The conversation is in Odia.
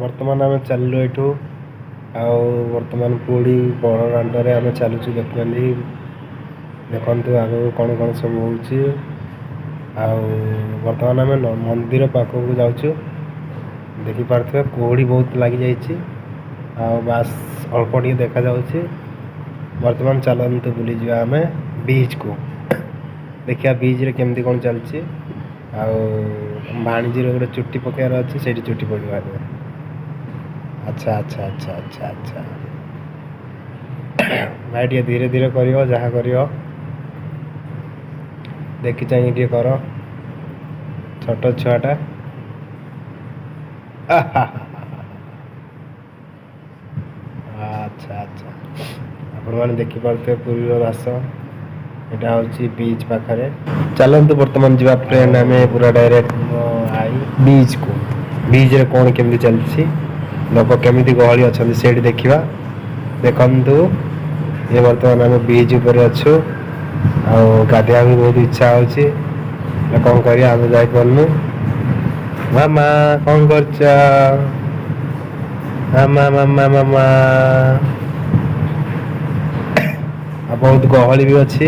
ବର୍ତ୍ତମାନ ଆମେ ଚାଲିଲୁ ଏଠୁ ଆଉ ବର୍ତ୍ତମାନ ପୁରୀ ବଡ଼ ଦାଣ୍ଡରେ ଆମେ ଚାଲୁଛୁ। ଦେଖୁଛନ୍ତି ଦେଖନ୍ତୁ ଆଗକୁ କ'ଣ କ'ଣ ସବୁ ହେଉଛି। ଆଉ ବର୍ତ୍ତମାନ ଆମେ ମନ୍ଦିର ପାଖକୁ ଯାଉଛୁ। ଦେଖିପାରୁଥିବେ କୁହୁଡ଼ି ବହୁତ ଲାଗିଯାଇଛି ଆଉ ବାସ୍ ଅଳ୍ପ ଟିକେ ଦେଖାଯାଉଛି। ବର୍ତ୍ତମାନ ଚାଲନ୍ତୁ ବୁଲିଯିବା ଆମେ ବିଚ୍କୁ, ଦେଖିବା ବିଚ୍ରେ କେମିତି କ'ଣ ଚାଲିଛି। ଆଉ ଭାଣିଜୀର ଗୋଟେ ଚୁଟି ପକାଇବାର ଅଛି, ସେଇଠି ଚୁଟି ପକାଇବା। ଆଚ୍ଛା ଆଚ୍ଛା ଆଚ୍ଛା ଆଚ୍ଛା ଆଚ୍ଛା ଭାଇ ଟିକେ ଧୀରେ ଧୀରେ କରିବ, ଯାହା କରିବ ଦେଖି ଚାହିଁ ଟିକେ କର, ଛୋଟ ଛୁଆଟା। ଆଚ୍ଛା ଆଚ୍ଛା ଆପଣମାନେ ଦେଖିପାରୁଥିବେ ପୁରୀର ଦାସ, ଏଇଟା ହେଉଛି ବିଚ୍ ପାଖରେ। ଚାଲନ୍ତୁ ବର୍ତ୍ତମାନ ଯିବା ଟ୍ରେନ୍ ଆମେ ପୁରା ଡାଇରେକ୍ଟ ବିଚ୍କୁ। ବିଚ୍ରେ କ'ଣ କେମିତି ଚାଲିଛି, ଲୋକ କେମିତି ଗହଳି ଅଛନ୍ତି ସେଇଠି ଦେଖିବା। ଦେଖନ୍ତୁ ଇଏ ବର୍ତ୍ତମାନ ଆମେ ବିଚ୍ ଉପରେ ଅଛୁ ଆଉ ଗାଧୋଇବାକୁ ବହୁତ ଇଚ୍ଛା ହେଉଛି, କ'ଣ କରିବା ଆମେ ଯାଇପାରୁନୁ। ମାମା କ'ଣ କରୁଛ? ମାମା ମାମା ମାମା। ଆଉ ବହୁତ ଗହଳି ବି ଅଛି।